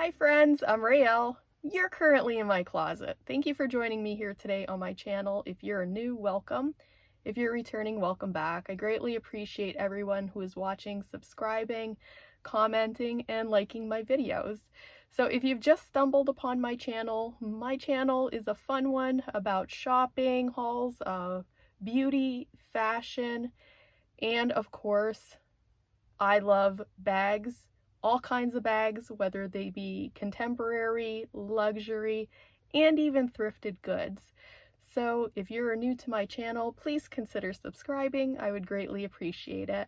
Hi friends, I'm Raelle. You're currently in my closet. Thank you for joining me here today on my channel. If you're new, welcome. If you're returning, welcome back. I greatly appreciate everyone who is watching, subscribing, commenting, and liking my videos. So if you've just stumbled upon my channel is a fun one about shopping, hauls, beauty, fashion, and of course, I love bags, all kinds of bags, whether they be contemporary, luxury, and even thrifted goods. So if you're new to my channel, please consider subscribing. I would greatly appreciate it.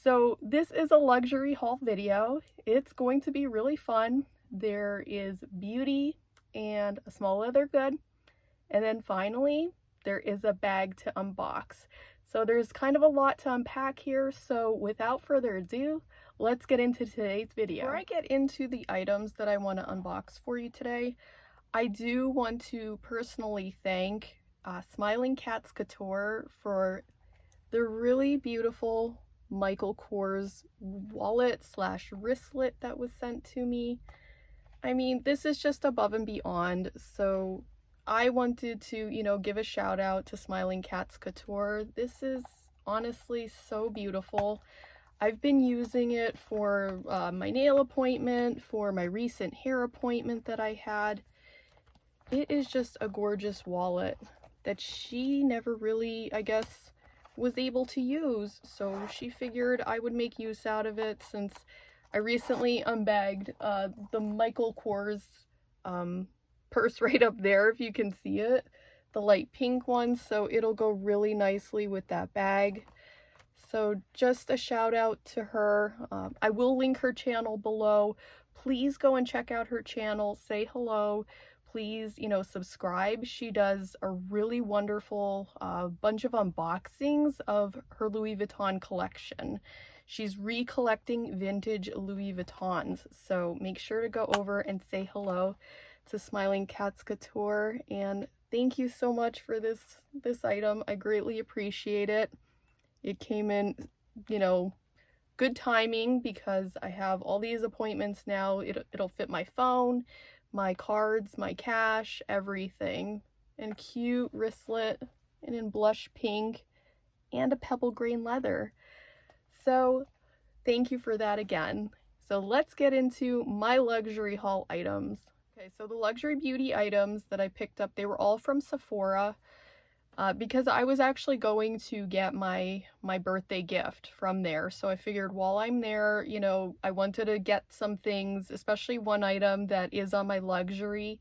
So this is a luxury haul video. It's going to be really fun. There is beauty and a small leather good. And then finally, there is a bag to unbox. So there's kind of a lot to unpack here, so without further ado, let's get into today's video. Before I get into the items that I want to unbox for you today, I do want to personally thank Smiling Cats Couture for the really beautiful Michael Kors wallet slash wristlet that was sent to me. I mean, this is just above and beyond, so I wanted to, give a shout out to Smiling Cats Couture. This is honestly so beautiful. I've been using it for my nail appointment, for my recent hair appointment that I had. It is just a gorgeous wallet that she never really, I guess, was able to use. So she figured I would make use out of it since I recently unbagged the Michael Kors purse right up there, if you can see it, the light pink one, so it'll go really nicely with that bag. So just a shout out to her. I will link her channel below. Please go and check out her channel, say hello, please, subscribe. She does a really wonderful bunch of unboxings of her Louis Vuitton collection. She's recollecting vintage Louis Vuittons, so make sure to go over and say hello to Smiling Cats Couture, and thank you so much for this item. I greatly appreciate it. It came in, good timing because I have all these appointments now. It'll fit my phone, my cards, my cash, everything. And cute wristlet, and in blush pink, and a pebble green leather. So thank you for that again. So let's get into my luxury haul items. Okay, so the luxury beauty items that I picked up, they were all from Sephora because I was actually going to get my birthday gift from there. So I figured while I'm there, I wanted to get some things, especially one item that is on my luxury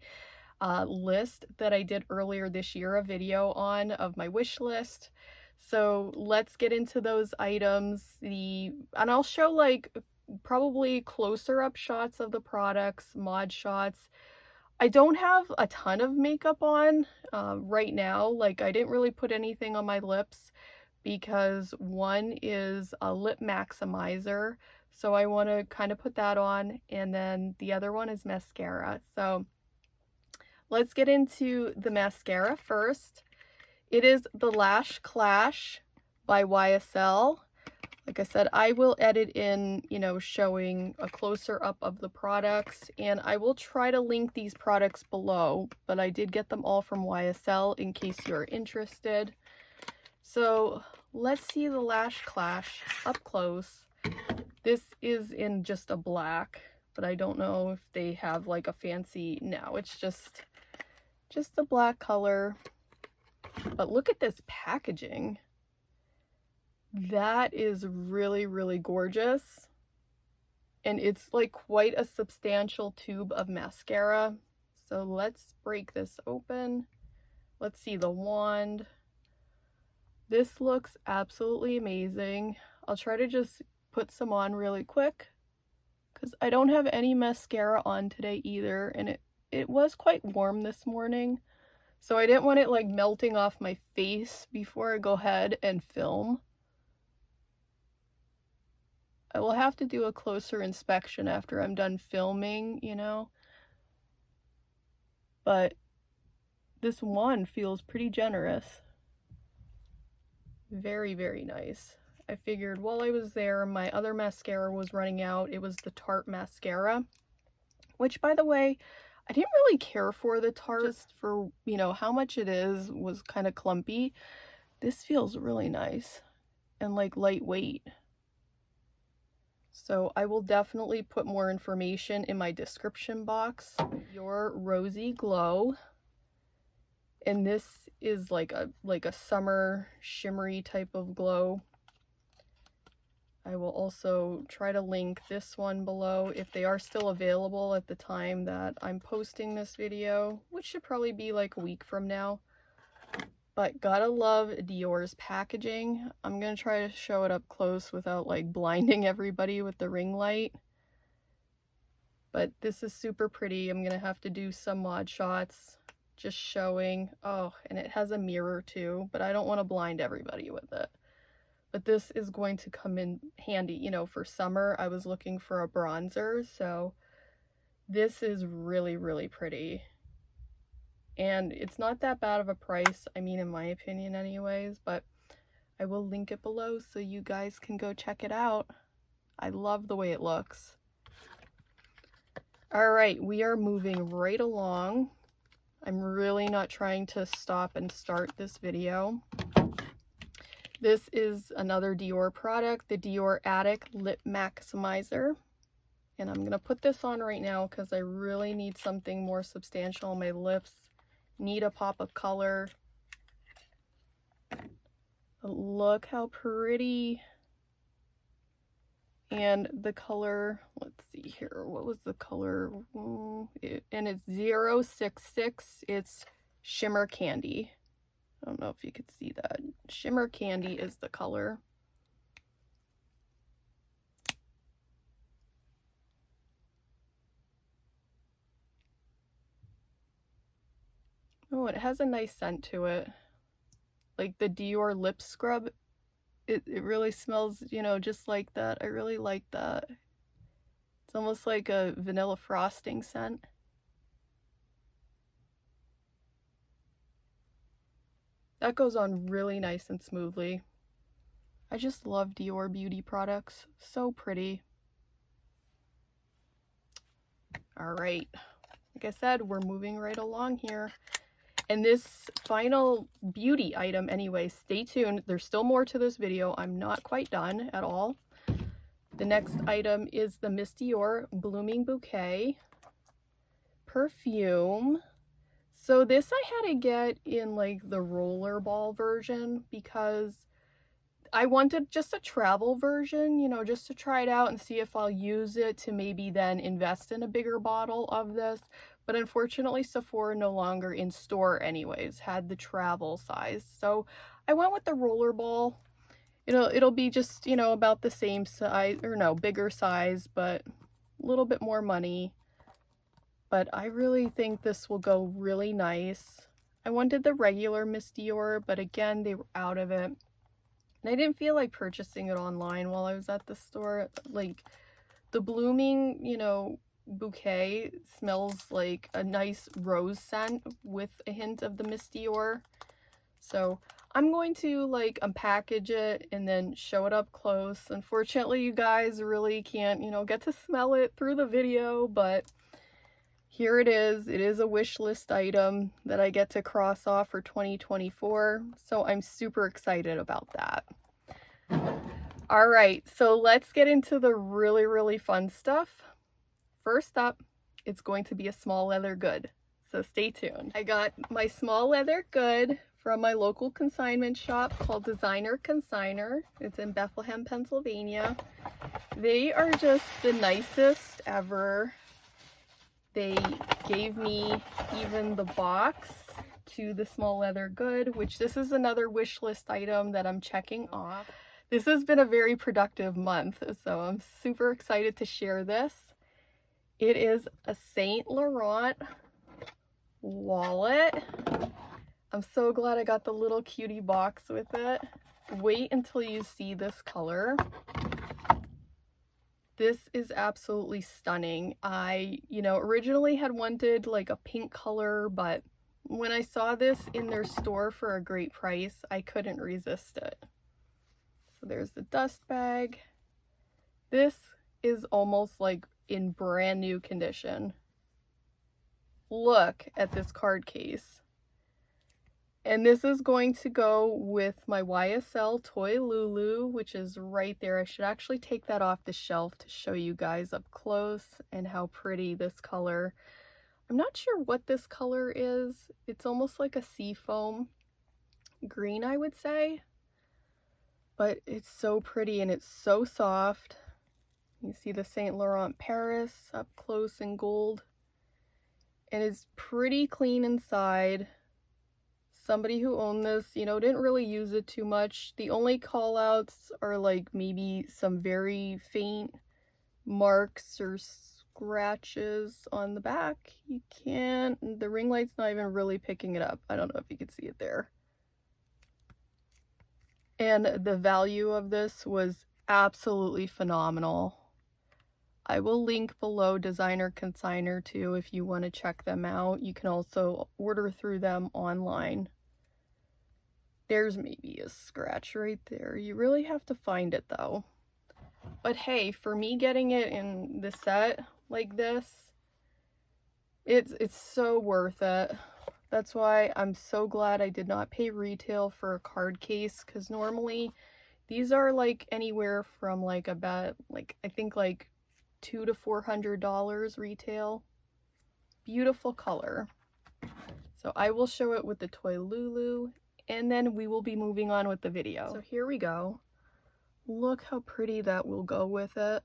list that I did earlier this year, a video on of my wish list. So let's get into those items. And I'll show like probably closer up shots of the products, mod shots. I don't have a ton of makeup on right now. Like, I didn't really put anything on my lips because one is a lip maximizer, so I want to kind of put that on, and then the other one is mascara. So let's get into the mascara first. It is the Lash Clash by YSL. Like I said, I will edit in, showing a closer up of the products, and I will try to link these products below, but I did get them all from YSL in case you're interested. So let's see the Lash Clash up close. This is in just a black, but I don't know if they have like a fancy, no, it's just a black color. But look at this packaging. That is really, really gorgeous. And it's like quite a substantial tube of mascara. So let's break this open. Let's see the wand. This looks absolutely amazing. I'll try to just put some on really quick because I don't have any mascara on today either. And it was quite warm this morning. So I didn't want it like melting off my face before I go ahead and film. I will have to do a closer inspection after I'm done filming, but this one feels pretty generous. Very, very nice. I figured while I was there, my other mascara was running out. It was the Tarte mascara. which, by the way, I didn't really care for the Tarte, just for, you know, how much it is was kind of clumpy. This feels really nice and like lightweight. So I will definitely put more information in my description box. Your Rosy Glow. And this is like a summer shimmery type of glow. I will also try to link this one below if they are still available at the time that I'm posting this video, which should probably be like a week from now. But gotta love Dior's packaging. I'm gonna try to show it up close without like blinding everybody with the ring light. But this is super pretty. I'm gonna have to do some mod shots just showing. Oh, and it has a mirror too, but I don't want to blind everybody with it. But this is going to come in handy, you know, for summer. I was looking for a bronzer, so this is really, really pretty. And it's not that bad of a price, I mean, in my opinion anyways, but I will link it below so you guys can go check it out. I love the way it looks. All right, we are moving right along. I'm really not trying to stop and start this video. This is another Dior product, the Dior Addict Lip Maximizer. And I'm gonna put this on right now because I really need something more substantial on my lips. Need a pop of color. Look how pretty. And the color, let's see here, what was the color? And it's 066, it's Shimmer Candy. I don't know if you could see that. Shimmer Candy is the color. Oh, it has a nice scent to it. Like the Dior lip scrub, it really smells, you know, just like that. I really like that. It's almost like a vanilla frosting scent. That goes on really nice and smoothly. I just love Dior beauty products. So pretty. All right. Like I said, we're moving right along here. And this final beauty item, anyway, stay tuned. There's still more to this video. I'm not quite done at all. The next item is the Miss Dior Blooming Bouquet perfume. So this I had to get in like the rollerball version because I wanted just a travel version, you know, just to try it out and see if I'll use it to maybe then invest in a bigger bottle of this. But unfortunately, Sephora no longer in store anyways, had the travel size. So I went with the rollerball. It'll be just, you know, about the same size, or no, bigger size, but a little bit more money. But I really think this will go really nice. I wanted the regular Miss Dior, but again, they were out of it. And I didn't feel like purchasing it online while I was at the store. Like, the Blooming, you know, bouquet smells like a nice rose scent with a hint of the Miss Dior. So I'm going to like unpackage it and then show it up close. Unfortunately, you guys really can't, you know, get to smell it through the video, but here it is. It is a wish list item that I get to cross off for 2024. So I'm super excited about that. All right, so let's get into the really, really fun stuff. First up, it's going to be a small leather good. So stay tuned. I got my small leather good from my local consignment shop called Designer Consigner. It's in Bethlehem, Pennsylvania. They are just the nicest ever. They gave me even the box to the small leather good, which this is another wish list item that I'm checking off. This has been a very productive month, so I'm super excited to share this. It is a Saint Laurent wallet. I'm so glad I got the little cutie box with it. Wait until you see this color. This is absolutely stunning. I, you know, originally had wanted like a pink color, but when I saw this in their store for a great price, I couldn't resist it. So there's the dust bag. This is almost like in brand new condition. look at this card case. And this is going to go with my YSL Toy Lulu, which is right there. I should actually take that off the shelf to show you guys up close and how pretty this color. I'm not sure what this color is. It's almost like a seafoam green, I would say. But it's so pretty and it's so soft. You see the Saint Laurent Paris up close in gold. And it's pretty clean inside. Somebody who owned this, you know, didn't really use it too much. The only call outs are like maybe some very faint marks or scratches on the back. You can't, the ring light's not even really picking it up. I don't know if you can see it there. And the value of this was absolutely phenomenal. I will link below Designer Consigner too if you want to check them out. You can also order through them online. There's maybe a scratch right there. You really have to find it though. But hey, for me getting it in the set like this, it's so worth it. That's why I'm so glad I did not pay retail for a card case, because normally these are like anywhere from like about I think like $200 to $400 retail. Beautiful color. So I will show it with the Toy Lulu and then we will be moving on with the video. So here we go. Look how pretty that will go with it.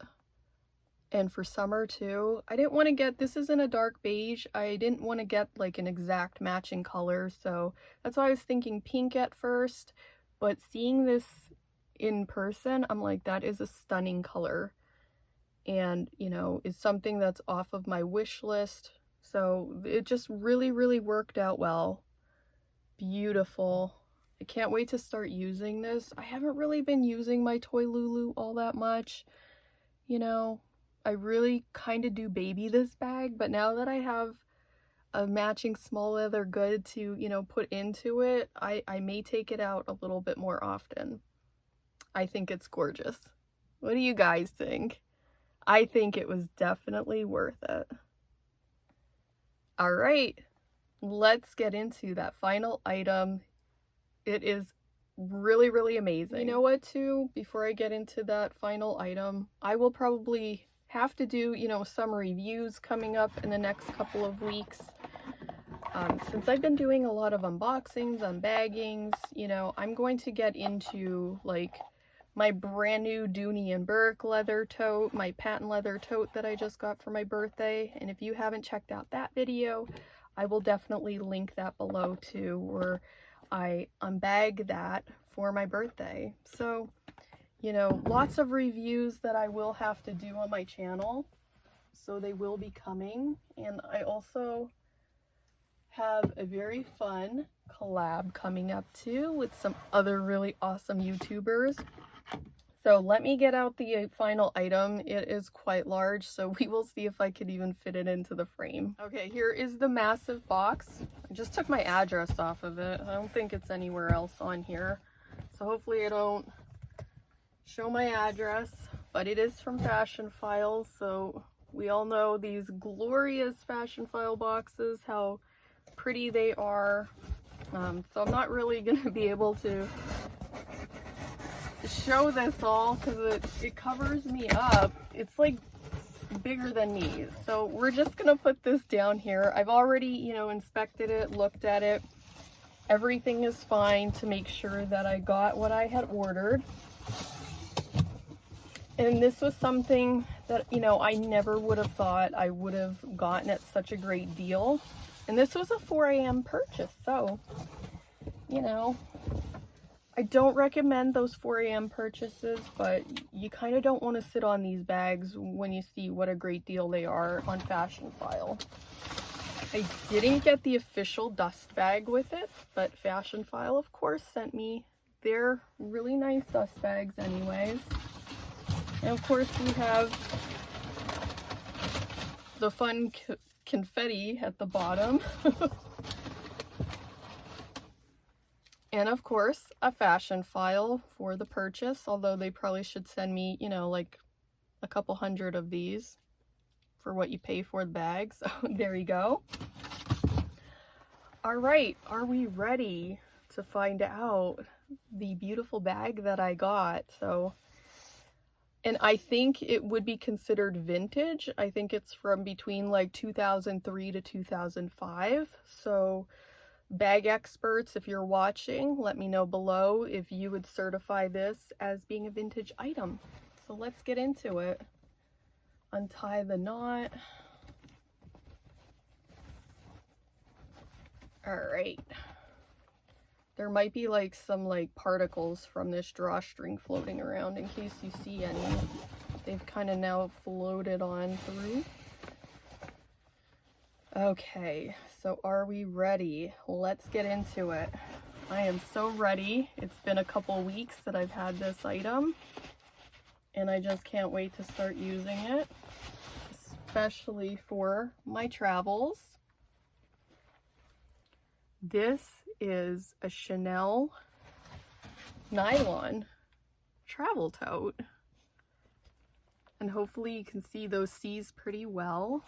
And for summer too. I didn't want to get, this isn't a dark beige. I didn't want to get like an exact matching color. So that's why I was thinking pink at first. But seeing this in person, I'm like, that is a stunning color. And, you know, is something that's off of my wish list. So it just really, really worked out well. Beautiful. I can't wait to start using this. I haven't really been using my Toy Lulu all that much. You know, I really kind of do baby this bag, but now that I have a matching small leather good to, you know, put into it, I may take it out a little bit more often. I think it's gorgeous. What do you guys think? I think it was definitely worth it. All right, let's get into that final item. It is really, really amazing. You know what, too? Before I get into that final item, I will probably have to do, you know, some reviews coming up in the next couple of weeks. Since I've been doing a lot of unboxings, unbaggings, you know, I'm going to get into, like, my brand new Dooney and Burke leather tote, my patent leather tote that I just got for my birthday. And if you haven't checked out that video, I will definitely link that below too, where I unbag that for my birthday. So, you know, lots of reviews that I will have to do on my channel. So they will be coming. And I also have a very fun collab coming up too with some other really awesome YouTubers. So let me get out the final item. It is quite large, so we will see if I could even fit it into the frame. Okay, here is the massive box. I just took my address off of it. I don't think it's anywhere else on here. So hopefully I don't show my address, but it is from FASHIONPHILE. So we all know these glorious FASHIONPHILE boxes, how pretty they are. So I'm not really going to be able to show this all because it covers me up. It's like bigger than me. So we're just gonna put this down here. I've already, you know, inspected it, looked at it. Everything is fine to make sure that I got what I had ordered. And this was something that, you know, I never would have thought I would have gotten at such a great deal. And this was a 4 a.m. purchase, so, you know, I don't recommend those 4 a.m. purchases, but you kind of don't want to sit on these bags when you see what a great deal they are on FASHIONPHILE. I didn't get the official dust bag with it, but FASHIONPHILE, of course, sent me their really nice dust bags anyways. And of course we have the fun confetti at the bottom. And of course, a FASHIONPHILE for the purchase, although they probably should send me, you know, like a couple hundred of these for what you pay for the bag. So there you go. All right, are we ready to find out the beautiful bag that I got? And I think it would be considered vintage. I think it's from between like 2003 to 2005. So bag experts, if you're watching, let me know below if you would certify this as being a vintage item. So let's get into it. Untie the knot. All right. There might be like some like particles from this drawstring floating around in case you see any. They've kind of now floated on through. Okay, so are we ready? Let's get into it. I am so ready. It's been a couple weeks that I've had this item and I just can't wait to start using it, especially for my travels. This is a Chanel nylon travel tote. And hopefully you can see those C's pretty well.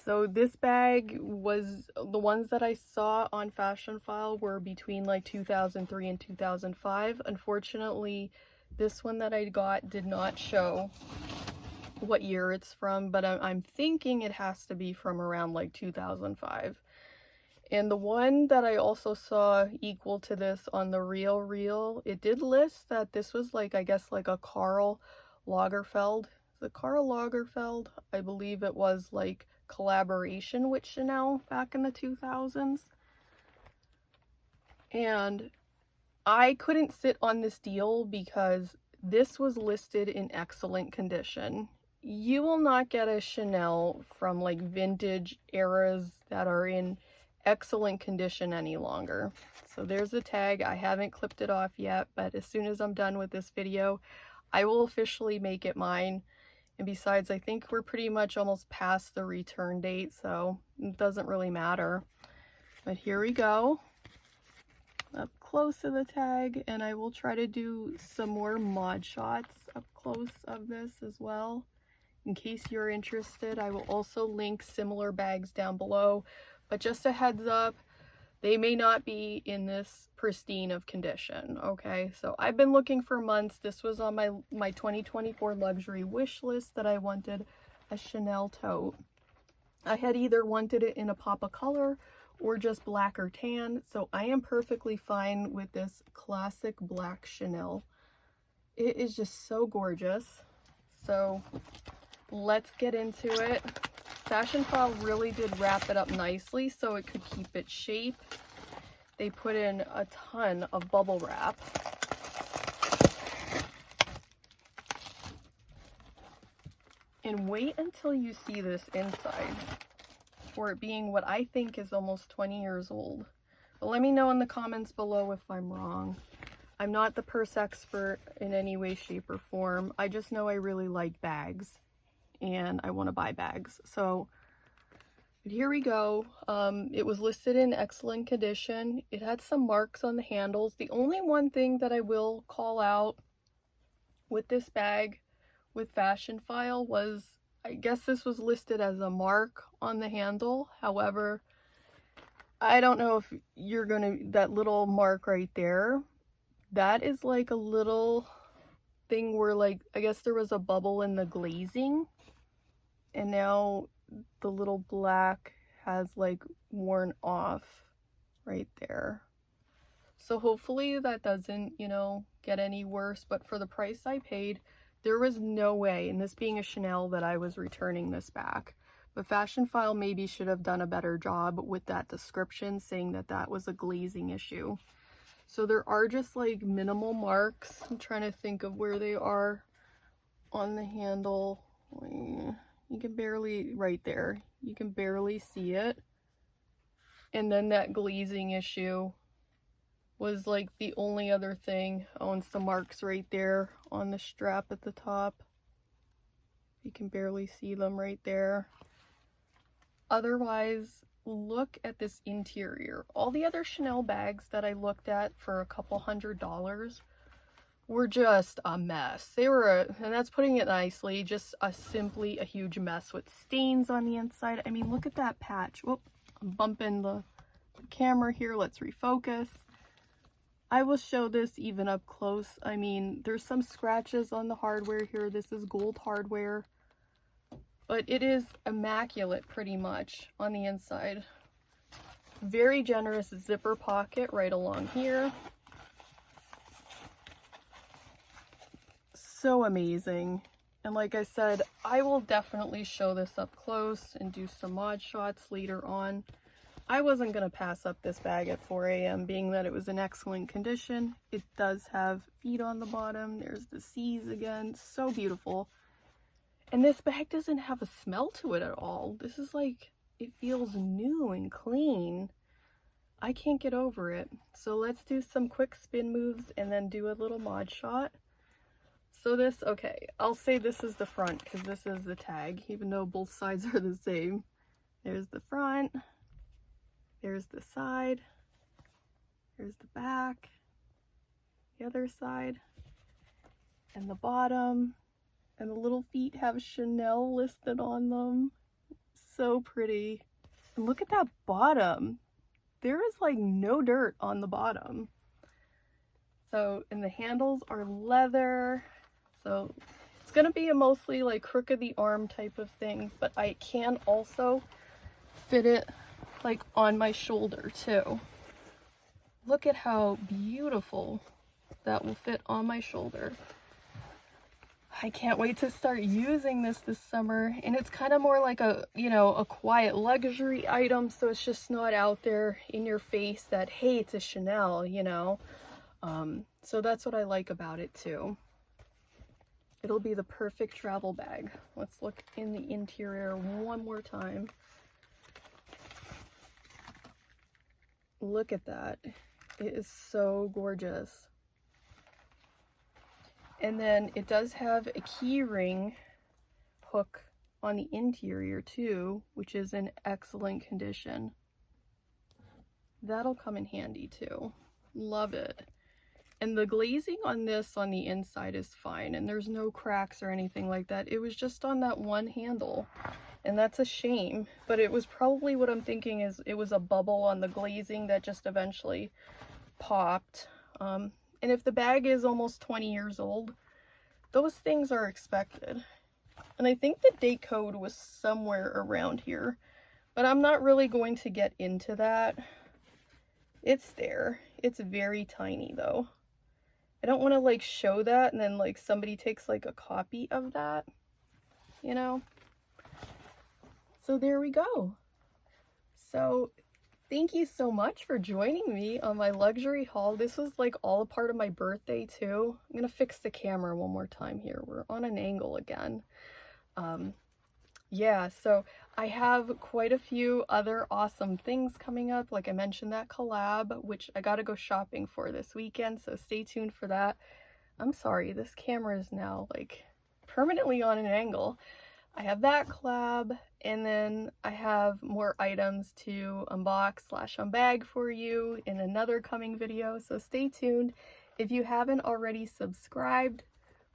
So this bag was, the ones that I saw on FASHIONPHILE were between like 2003 and 2005. Unfortunately, this one that I got did not show what year it's from, but I'm thinking it has to be from around like 2005. And the one that I also saw equal to this on the Real, it did list that this was like, I guess like a Karl Lagerfeld. The Karl Lagerfeld, I believe it was like collaboration with Chanel back in the 2000s. And I couldn't sit on this deal because this was listed in excellent condition. You will not get a Chanel from like vintage eras that are in excellent condition any longer. So there's the tag. I haven't clipped it off yet, but as soon as I'm done with this video, I will officially make it mine. And besides, I think we're pretty much almost past the return date, so it doesn't really matter. But here we go, up close to the tag, and I will try to do some more mod shots up close of this as well. In case you're interested, I will also link similar bags down below. But just a heads up, they may not be in this pristine of condition, okay? So I've been looking for months. This was on my 2024 luxury wish list that I wanted a Chanel tote. I had either wanted it in a pop of color or just black or tan, so I am perfectly fine with this classic black Chanel. It is just so gorgeous. So let's get into it. FASHIONPHILE really did wrap it up nicely so it could keep its shape. They put in a ton of bubble wrap. And wait until you see this inside for it being what I think is almost 20 years old. But let me know in the comments below if I'm wrong. I'm not the purse expert in any way, shape, or form. I just know I really like bags and I want to buy bags. So here we go. It was listed in excellent condition. It had some marks on the handles. The only one thing that I will call out with this bag with FASHIONPHILE was, I guess this was listed as a mark on the handle. However, I don't know if you're gonna, that little mark right there, that is like a little thing where like, I guess there was a bubble in the glazing. And now the little black has like worn off right there. So hopefully that doesn't, you know, get any worse. But for the price I paid, there was no way, and this being a Chanel, that I was returning this back. But FASHIONPHILE maybe should have done a better job with that description saying that that was a glazing issue. So there are just like minimal marks. I'm trying to think of where they are on the handle. You can barely, right there, you can barely see it. And then that glazing issue was like the only other thing. Oh, and some marks right there on the strap at the top. You can barely see them right there. Otherwise, look at this interior. All the other Chanel bags that I looked at for a couple $100 were just a mess. They were, and that's putting it nicely, just simply a huge mess with stains on the inside. I mean, look at that patch. Whoop, bumping the camera here. Let's refocus. I will show this even up close. I mean, there's some scratches on the hardware here. This is gold hardware, but it is immaculate pretty much on the inside. Very generous zipper pocket right along here. So amazing. And like I said, I will definitely show this up close and do some mod shots later on. I wasn't going to pass up this bag at 4 a.m. being that it was in excellent condition. It does have feet on the bottom. There's the C's again. So beautiful. And this bag doesn't have a smell to it at all. This is like, it feels new and clean. I can't get over it. So let's do some quick spin moves and then do a little mod shot. So this, okay, I'll say this is the front because this is the tag, even though both sides are the same. There's the front, there's the side, there's the back, the other side, and the bottom, and the little feet have Chanel listed on them. So pretty. And look at that bottom. There is like no dirt on the bottom. So, and the handles are leather. So it's going to be a mostly like crook of the arm type of thing, but I can also fit it like on my shoulder too. Look at how beautiful that will fit on my shoulder. I can't wait to start using this summer, and it's kind of more like a, you know, a quiet luxury item, so it's just not out there in your face that, hey, it's a Chanel, you know. So that's what I like about it too. It'll be the perfect travel bag. Let's look in the interior one more time. Look at that. It is so gorgeous. And then it does have a key ring hook on the interior too, which is in excellent condition. That'll come in handy too. Love it. And the glazing on this on the inside is fine, and there's no cracks or anything like that. It was just on that one handle, and that's a shame, but it was probably, what I'm thinking is it was a bubble on the glazing that just eventually popped. And if the bag is almost 20 years old, those things are expected. And I think the date code was somewhere around here, but I'm not really going to get into that. It's there. It's very tiny though. I don't want to like show that and then like somebody takes like a copy of that, you know? So there we go. So thank you so much for joining me on my luxury haul. This was like all a part of my birthday too. I'm gonna fix the camera one more time here. We're on an angle again. Yeah, so I have quite a few other awesome things coming up. Like I mentioned, that collab, which I gotta go shopping for this weekend, so stay tuned for that. I'm sorry, this camera is now like permanently on an angle. I have that collab, and then I have more items to unbox / unbag for you in another coming video, so stay tuned. If you haven't already subscribed,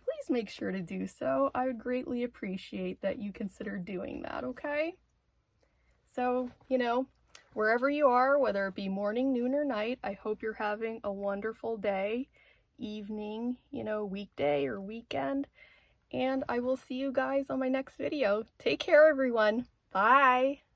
please make sure to do so. I would greatly appreciate that you consider doing that, okay? So, you know, wherever you are, whether it be morning, noon, or night, I hope you're having a wonderful day, evening, you know, weekday or weekend, and I will see you guys on my next video. Take care, everyone. Bye!